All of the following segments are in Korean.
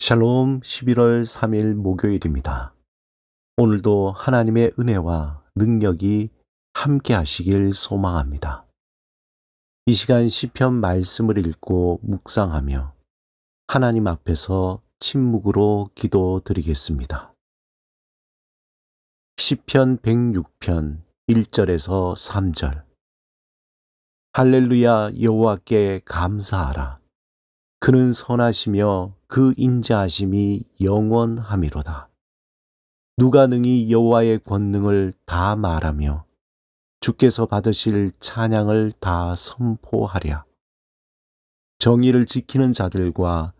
샬롬 11월 3일 목요일입니다. 오늘도 하나님의 은혜와 능력이 함께 하시길 소망합니다. 이 시간 시편 말씀을 읽고 묵상하며 하나님 앞에서 침묵으로 기도드리겠습니다. 시편 106편 1절에서 3절. 할렐루야, 여호와께 감사하라. 그는 선하시며 그 인자하심이 영원하미로다. 누가 능히 여호와의 권능을 다 말하며 주께서 받으실 찬양을 다 선포하랴. 정의를 지키는 자들과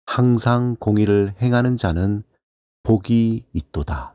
항상 공의를 행하는 자는 복이 있도다.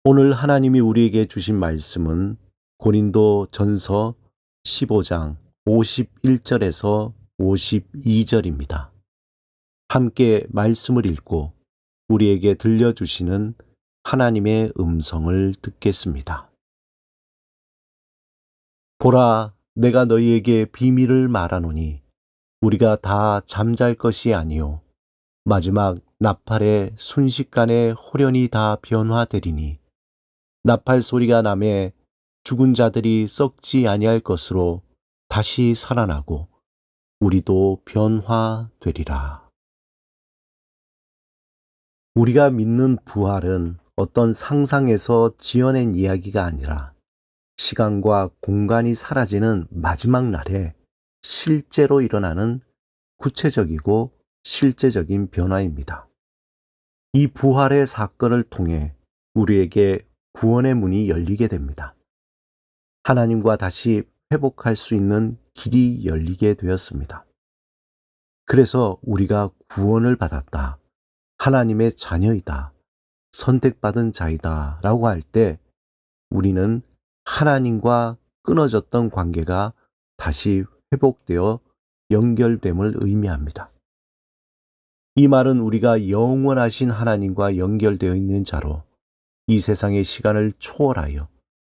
오늘 하나님이 우리에게 주신 말씀은 고린도 전서 15장 51절에서 52절입니다. 함께 말씀을 읽고 우리에게 들려주시는 하나님의 음성을 듣겠습니다. 보라, 내가 너희에게 비밀을 말하노니 우리가 다 잠잘 것이 아니요 마지막 나팔의 순식간에 홀연히 다 변화되리니 나팔 소리가 나매 죽은 자들이 썩지 아니할 것으로 다시 살아나고 우리도 변화되리라. 우리가 믿는 부활은 어떤 상상에서 지어낸 이야기가 아니라 시간과 공간이 사라지는 마지막 날에 실제로 일어나는 구체적이고 실제적인 변화입니다. 이 부활의 사건을 통해 우리에게 구원의 문이 열리게 됩니다. 하나님과 다시 회복할 수 있는 길이 열리게 되었습니다. 그래서 우리가 구원을 받았다, 하나님의 자녀이다, 선택받은 자이다 라고 할 때 우리는 하나님과 끊어졌던 관계가 다시 회복되어 연결됨을 의미합니다. 이 말은 우리가 영원하신 하나님과 연결되어 있는 자로 이 세상의 시간을 초월하여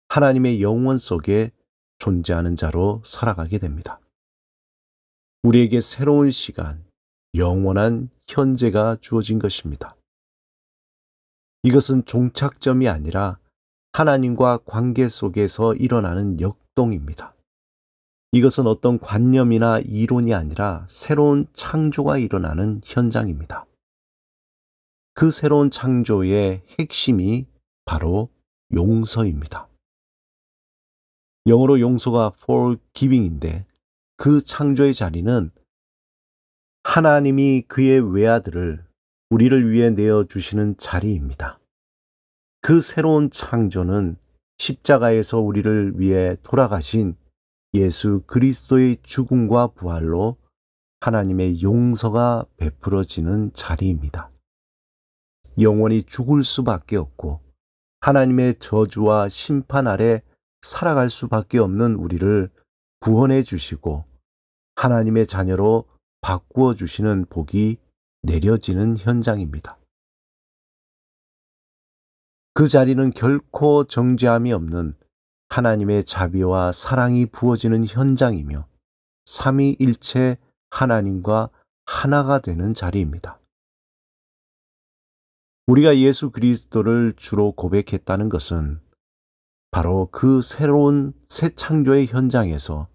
하나님의 영원 속에 존재하는 자로 살아가게 됩니다. 우리에게 새로운 시간, 영원한 현재가 주어진 것입니다. 이것은 종착점이 아니라 하나님과 관계 속에서 일어나는 역동입니다. 이것은 어떤 관념이나 이론이 아니라 새로운 창조가 일어나는 현장입니다. 그 새로운 창조의 핵심이 바로 용서입니다. 영어로 용서가 forgiving인데 그 창조의 자리는 하나님이 그의 외아들을 우리를 위해 내어주시는 자리입니다. 그 새로운 창조는 십자가에서 우리를 위해 돌아가신 예수 그리스도의 죽음과 부활로 하나님의 용서가 베풀어지는 자리입니다. 영원히 죽을 수밖에 없고 하나님의 저주와 심판 아래 살아갈 수밖에 없는 우리를 구원해 주시고 하나님의 자녀로 바꾸어 주시는 복이 내려지는 현장입니다. 그 자리는 결코 정죄함이 없는 하나님의 자비와 사랑이 부어지는 현장이며 삼위일체 하나님과 하나가 되는 자리입니다. 우리가 예수 그리스도를 주로 고백했다는 것은 바로 그 새로운 새 창조의 현장에서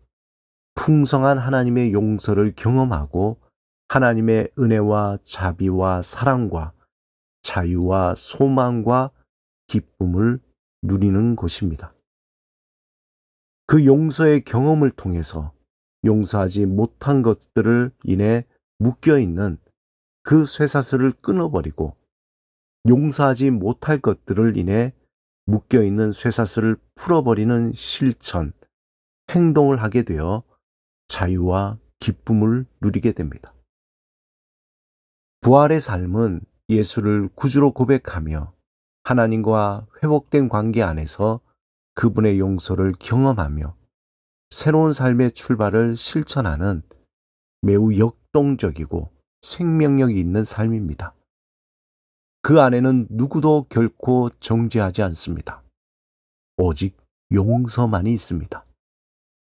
풍성한 하나님의 용서를 경험하고 하나님의 은혜와 자비와 사랑과 자유와 소망과 기쁨을 누리는 곳입니다. 그 용서의 경험을 통해서 용서하지 못한 것들을 인해 묶여있는 그 쇠사슬을 끊어버리고 용서하지 못할 것들을 인해 묶여있는 쇠사슬을 풀어버리는 실천, 행동을 하게 되어 자유와 기쁨을 누리게 됩니다. 부활의 삶은 예수를 구주로 고백하며 하나님과 회복된 관계 안에서 그분의 용서를 경험하며 새로운 삶의 출발을 실천하는 매우 역동적이고 생명력이 있는 삶입니다. 그 안에는 누구도 결코 정죄하지 않습니다. 오직 용서만이 있습니다.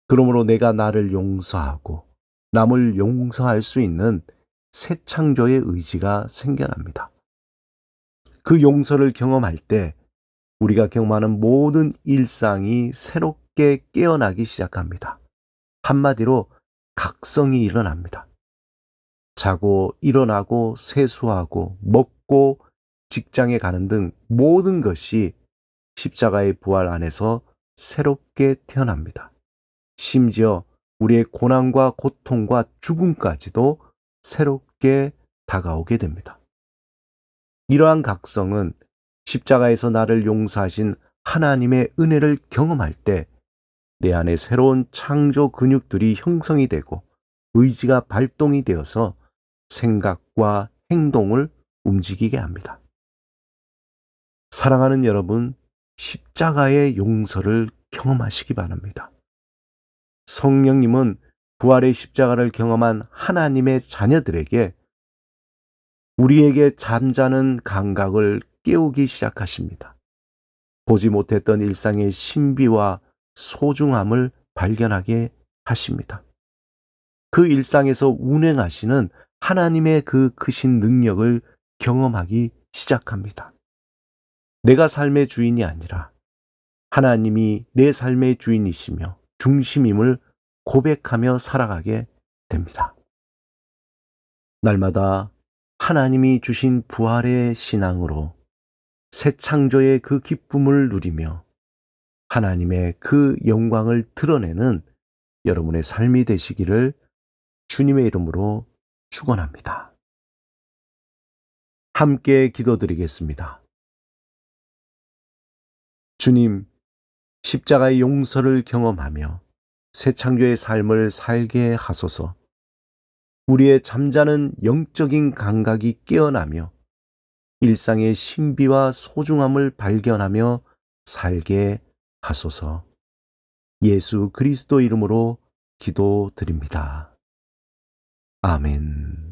그러므로 내가 나를 용서하고 남을 용서할 수 있는 새 창조의 의지가 생겨납니다. 그 용서를 경험할 때 우리가 경험하는 모든 일상이 새롭게 깨어나기 시작합니다. 한마디로 각성이 일어납니다. 자고 일어나고 세수하고 먹고 직장에 가는 등 모든 것이 십자가의 부활 안에서 새롭게 태어납니다. 심지어 우리의 고난과 고통과 죽음까지도 새롭게 다가오게 됩니다. 이러한 각성은 십자가에서 나를 용서하신 하나님의 은혜를 경험할 때 내 안에 새로운 창조 근육들이 형성이 되고 의지가 발동이 되어서 생각과 행동을 움직이게 합니다. 사랑하는 여러분, 십자가의 용서를 경험하시기 바랍니다. 성령님은 부활의 십자가를 경험한 하나님의 자녀들에게 우리에게 잠자는 감각을 깨우기 시작하십니다. 보지 못했던 일상의 신비와 소중함을 발견하게 하십니다. 그 일상에서 운행하시는 하나님의 그 크신 능력을 경험하기 시작합니다. 내가 삶의 주인이 아니라 하나님이 내 삶의 주인이시며 중심임을 고백하며 살아가게 됩니다. 날마다 하나님이 주신 부활의 신앙으로 새 창조의 그 기쁨을 누리며 하나님의 그 영광을 드러내는 여러분의 삶이 되시기를 주님의 이름으로 축원합니다. 함께 기도드리겠습니다. 주님, 십자가의 용서를 경험하며 새 창조의 삶을 살게 하소서. 우리의 잠자는 영적인 감각이 깨어나며 일상의 신비와 소중함을 발견하며 살게 하소서. 예수 그리스도 이름으로 기도드립니다. 아멘.